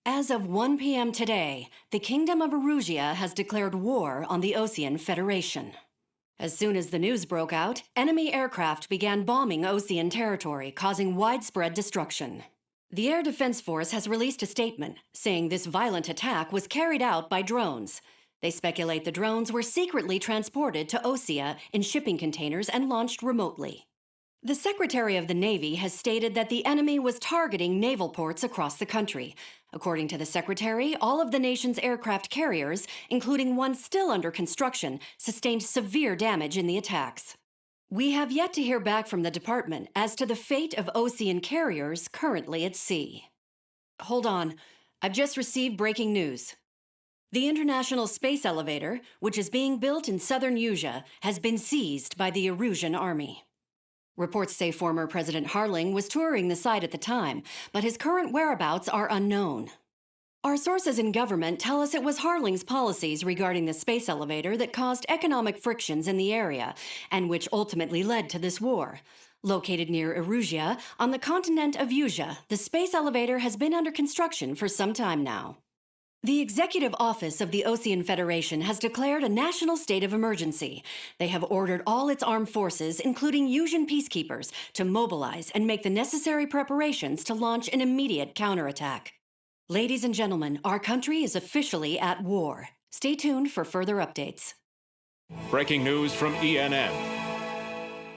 As of 1 p.m. today, the Kingdom of Erusia has declared war on the Osean Federation. As soon as the news broke out, enemy aircraft began bombing Osean territory, causing widespread destruction. The Air Defense Force has released a statement saying this violent attack was carried out by drones. They speculate the drones were secretly transported to Osea in shipping containers and launched remotely. The Secretary of the Navy has stated that the enemy was targeting naval ports across the country. According to the Secretary, all of the nation's aircraft carriers, including one still under construction, sustained severe damage in the attacks. We have yet to hear back from the department as to the fate of Osean carriers currently at sea. Hold on, I've just received breaking news. The International Space Elevator, which is being built in southern Usia, has been seized by the Erusian army. Reports say former President Harling was touring the site at the time, but his current whereabouts are unknown. Our sources in government tell us it was Harling's policies regarding the space elevator that caused economic frictions in the area, and which ultimately led to this war. Located near Erusia, on the continent of Usia, the space elevator has been under construction for some time now. The Executive Office of the Osean Federation has declared a national state of emergency. They have ordered all its armed forces, including Usian peacekeepers, to mobilize and make the necessary preparations to launch an immediate counterattack. Ladies and gentlemen, our country is officially at war. Stay tuned for further updates. Breaking news from ENN.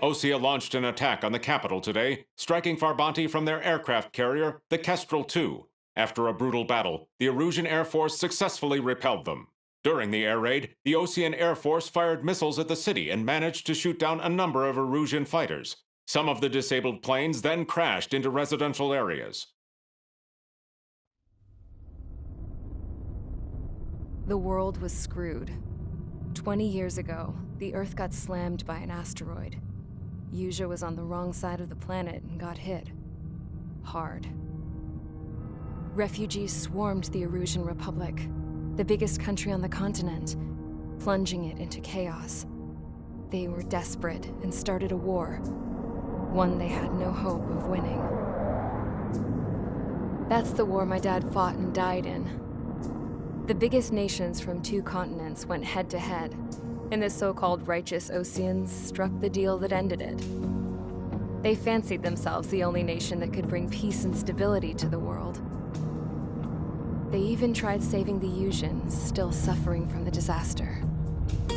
Osea launched an attack on the capital today, striking Farbanti from their aircraft carrier, the Kestrel II. After a brutal battle, the Erusian Air Force successfully repelled them. During the air raid, the Osean Air Force fired missiles at the city and managed to shoot down a number of Erusian fighters. Some of the disabled planes then crashed into residential areas. The world was screwed. 20 years ago, the Earth got slammed by an asteroid. Usia was on the wrong side of the planet and got hit. Hard. Refugees swarmed the Erusian Republic, the biggest country on the continent, plunging it into chaos. They were desperate and started a war, one they had no hope of winning. That's the war my dad fought and died in. The biggest nations from 2 continents went head-to-head, and the so-called righteous Oseans struck the deal that ended it. They fancied themselves the only nation that could bring peace and stability to the world. They even tried saving the Usians, still suffering from the disaster.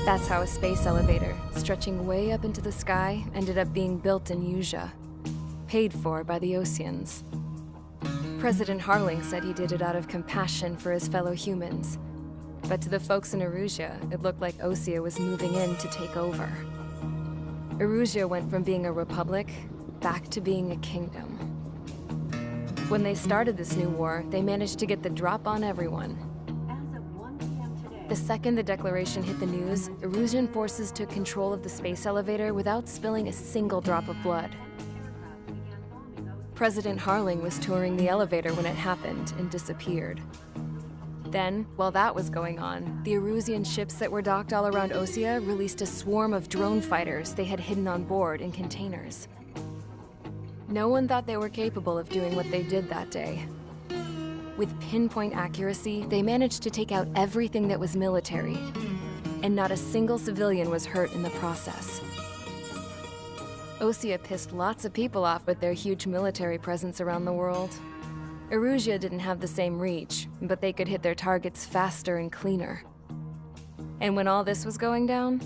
That's how a space elevator, stretching way up into the sky, ended up being built in Usia, paid for by the Oseans. President Harling said he did it out of compassion for his fellow humans. But to the folks in Erusia, it looked like Osea was moving in to take over. Erusia went from being a republic back to being a kingdom. When they started this new war, they managed to get the drop on everyone. As of 1 p.m. today, The second the declaration hit the news, Erusian forces took control of the space elevator without spilling a single drop of blood. President Harling was touring the elevator when it happened and disappeared. Then, while that was going on, the Erusian ships that were docked all around Osea released a swarm of drone fighters they had hidden on board in containers. No one thought they were capable of doing what they did that day. With pinpoint accuracy, they managed to take out everything that was military, and not a single civilian was hurt in the process. Osea pissed lots of people off with their huge military presence around the world. Erusia didn't have the same reach, but they could hit their targets faster and cleaner. And when all this was going down,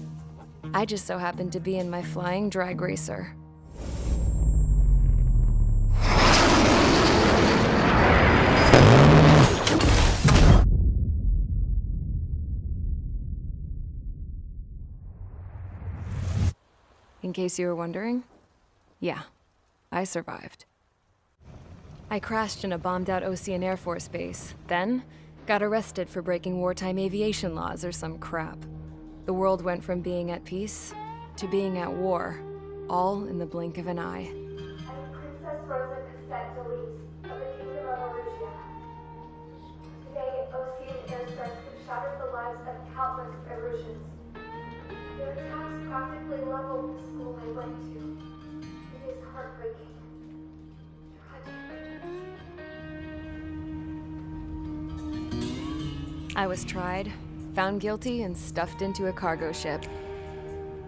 I just so happened to be in my flying drag racer. In case you were wondering, yeah, I survived. I crashed in a bombed-out Osean Air Force base, then got arrested for breaking wartime aviation laws or some crap. The world went from being at peace to being at war, all in the blink of an eye. I'm Princess Rosa Cassette Delise of the Kingdom of Erusia. Today, Osean airstrikes have shattered the lives of countless Erusians. Their attacks practically leveled the school I went to. It is heartbreaking. Tragic. I was tried, found guilty, and stuffed into a cargo ship.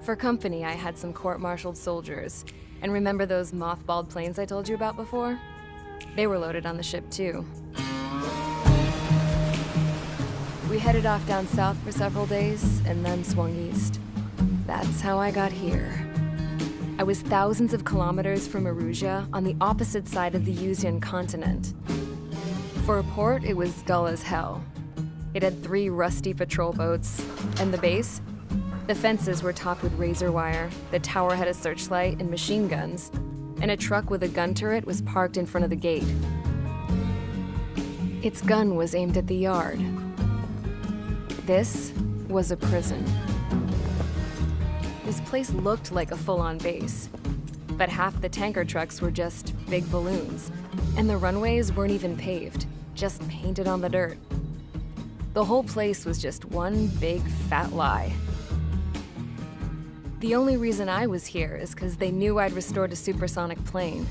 For company, I had some court-martialed soldiers. And remember those mothballed planes I told you about before? They were loaded on the ship, too. We headed off down south for several days, and then swung east. That's how I got here. I was thousands of kilometers from Erusia, on the opposite side of the Yuzian continent. For a port, it was dull as hell. It had 3 rusty patrol boats. And the base? The fences were topped with razor wire, the tower had a searchlight and machine guns, and a truck with a gun turret was parked in front of the gate. Its gun was aimed at the yard. This was a prison. This place looked like a full-on base, but half the tanker trucks were just big balloons, and the runways weren't even paved, just painted on the dirt. The whole place was just one big fat lie. The only reason I was here is because they knew I'd restored a supersonic plane.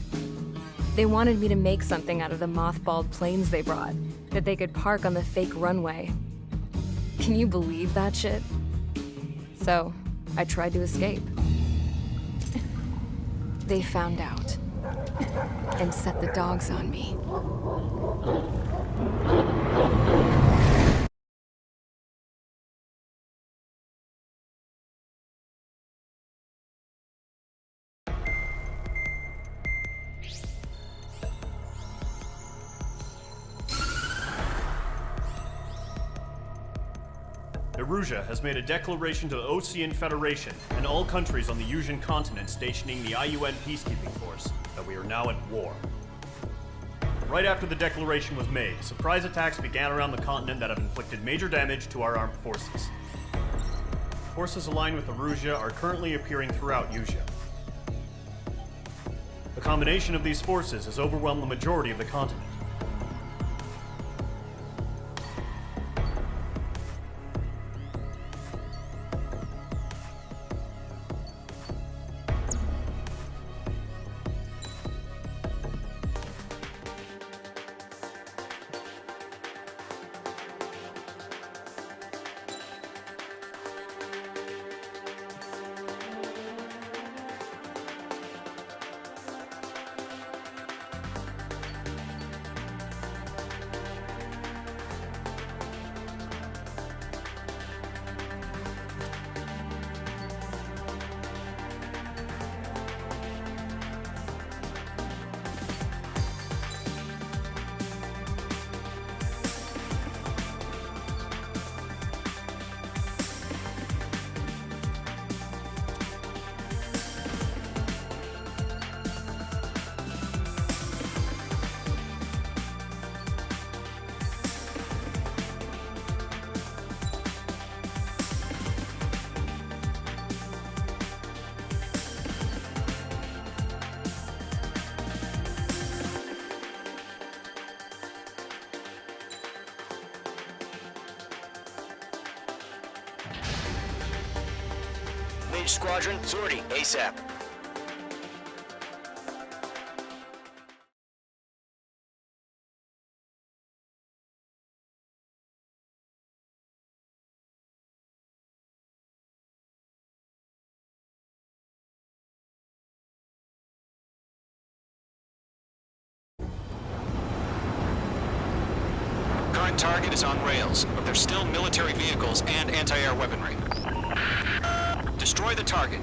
They wanted me to make something out of the mothballed planes they brought, that they could park on the fake runway. Can you believe that shit? So, I tried to escape. They found out, and set the dogs on me. Erusia has made a declaration to the Ocean Federation and all countries on the Yuzian continent stationing the IUN peacekeeping force that we are now at war. Right after the declaration was made, surprise attacks began around the continent that have inflicted major damage to our armed forces. Forces aligned with Erusia are currently appearing throughout Yusia. The combination of these forces has overwhelmed the majority of the continent. Mage Squadron, sortie, ASAP. Current target is on rails, but there's still military vehicles and anti-air weaponry. Destroy the target.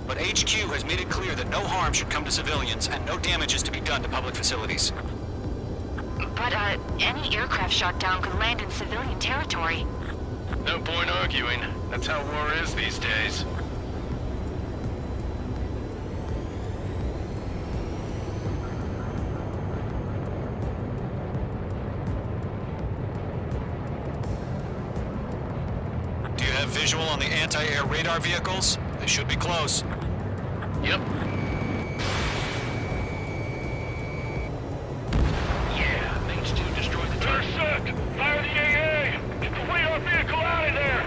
But HQ has made it clear that no harm should come to civilians and no damage is to be done to public facilities. But, any aircraft shot down could land in civilian territory. No point arguing. That's how war is these days. Do you have visual on the anti-air radar vehicles? They should be close. Yep. Yeah, things to destroy the target. They're set! Fire the AA! Get the radar vehicle out of there!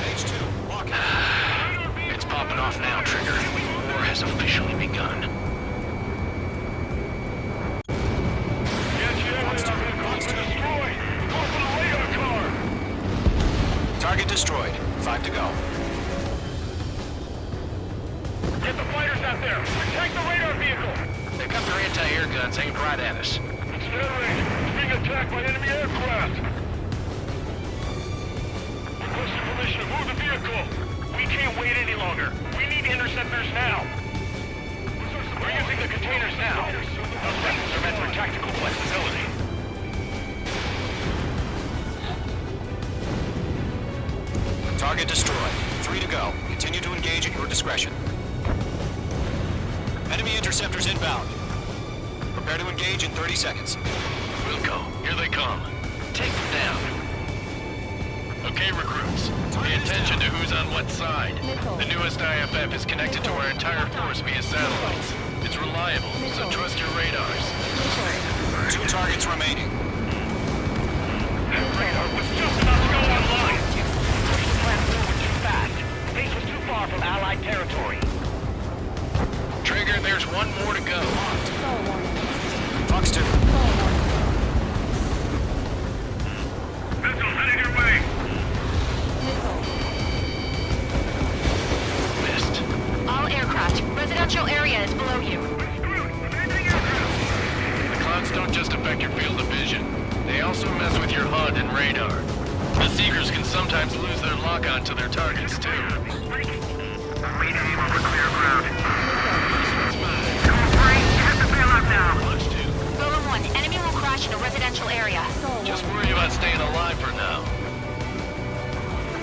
H2, lock it. It's popping off now, Trigger. War has officially begun. Get your radar vehicle destroyed! Go for the 5 to go. Get the fighters out there! Protect the radar vehicle! They've got their anti-air guns aimed right at us. It's their range. It's being attacked by enemy aircraft. Requesting permission to move the vehicle. We can't wait any longer. We need interceptors now. We're using the containers now. Those weapons are meant for tactical flexibility. Target destroyed. 3 to go. Continue to engage at your discretion. Enemy interceptors inbound. Prepare to engage in 30 seconds. We'll go. Here they come. Take them down. Okay, recruits. Pay attention to who's on what side. The newest IFF is connected to our entire force via satellites. It's reliable, so trust your radars. 2 targets remaining. That radar was just about to go online. Push the plan forward too fast. Base was too far from Allied territory. Trigger, there's one more to go. Fox 2. Missile heading your way. Missed. All aircraft, residential area is below you. The clouds don't just affect your field of vision. They also mess with your HUD and radar. The Seekers can sometimes lose their lock-on to their targets, too. We aim over clear ground. Hit the bailout now. Launch 2. Golem 1, enemy will crash in a residential area. Just worry about staying alive for now.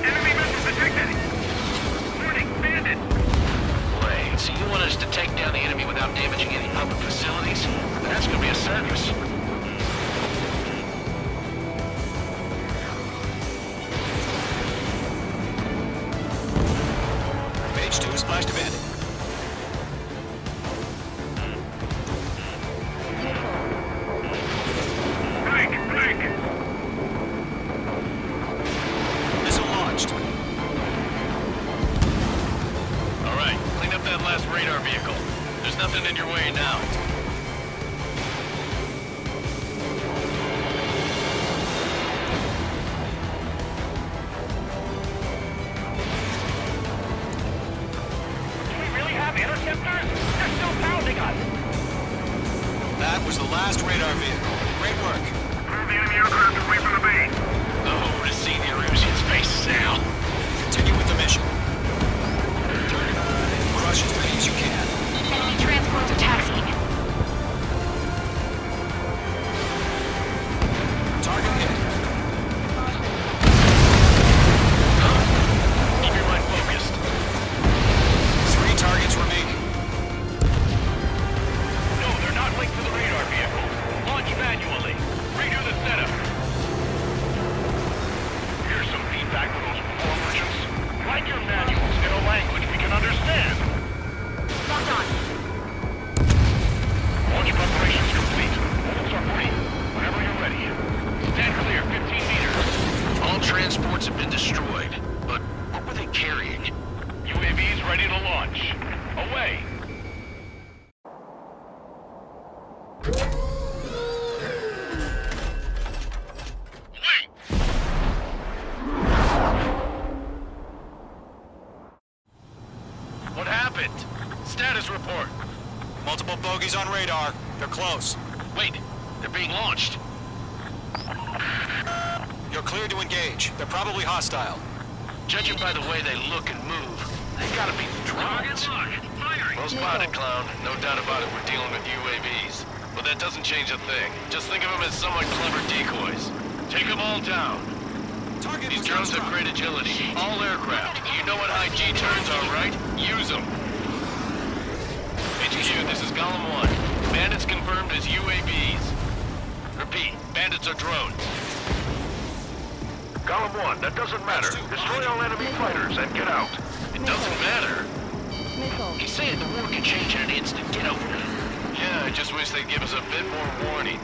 Enemy missile detected. Warning, bandit. Wait, so you want us to take down the enemy without damaging any public facilities? That's gonna be a circus. Mage 2 splashed a bandit. Break. Missile launched. All right, clean up that last radar vehicle. There's nothing in your way now. Do we really have interceptors? They're still pounding us. That was the last radar vehicle. Great work. Move the enemy aircraft away from the base. Oh, to see the Erusian's faces now. Continue with the mission. Crush as many as you can. Enemy transports are taxiing. Target hit. Keep your mind focused. 3 targets remaining. No, they're not linked to the radar vehicle. Launch manually. Redo the setup. Here's some feedback for those poor merchants. Write your manuals in a language we can understand. Locked on. Launch preparations complete. Orders are free. Whenever you're ready. Stand clear, 15 meters. All transports have been destroyed. But what were they carrying? UAVs ready to launch. Away. Wait! What happened? Status report. Multiple bogeys on radar. They're close. Wait, they're being launched. You're cleared to engage. They're probably hostile. Judging by the way they look and move, they gotta be drones. Well spotted, clown. No doubt about it, we're dealing with UAVs. But that doesn't change a thing. Just think of them as somewhat clever decoys. Take them all down. Target These was drones have unstruck. great agility. All aircraft. You know what high G turns are, right? Use them. HQ, this is Golem 1. Bandits confirmed as UAVs. Repeat, bandits are drones. Golem 1, that doesn't matter. Destroy all enemy fighters and get out. It doesn't matter. He's saying the war can change in an instant. Get over it. Yeah, I just wish they'd give us a bit more warning.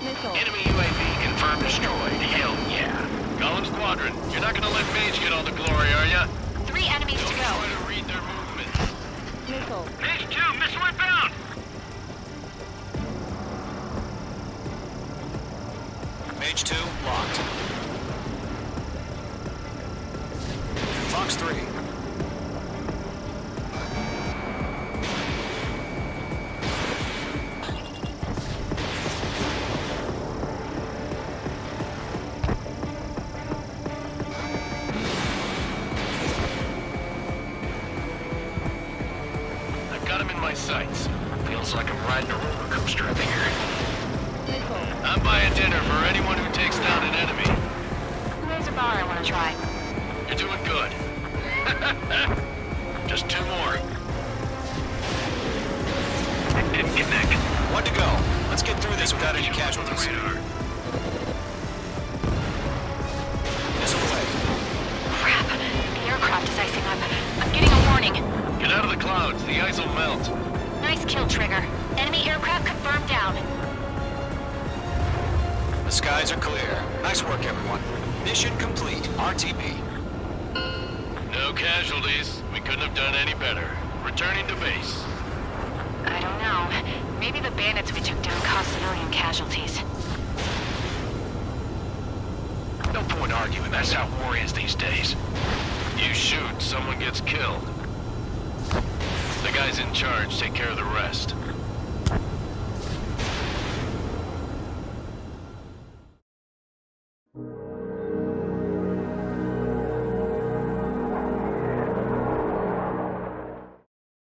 Enemy UAV confirmed destroyed. Hell yeah. Golem Squadron, you're not gonna let Mage get all the glory, are ya? 3 enemies to Don't go. try to read their movements. Page 2, missile inbound! Mage 2 locked. Fox 3. I've got him in my sights. Feels like I'm riding a roller coaster up here. I'm buying dinner for anyone who takes down an enemy. There's a bar I want to try. You're doing good. Just 2 more. It didn't connect. One to go. Let's get through this without any casualties. Radar. This way. Crap. The aircraft is icing up. I'm getting a warning. Get out of the clouds. The ice will melt. Nice kill, Trigger. Enemy aircraft confirmed down. The skies are clear. Nice work, everyone. Mission complete. RTB. No casualties. We couldn't have done any better. Returning to base. I don't know. Maybe the bandits we took down caused civilian casualties. No point arguing. That's how war is these days. You shoot, someone gets killed. The guys in charge take care of the rest.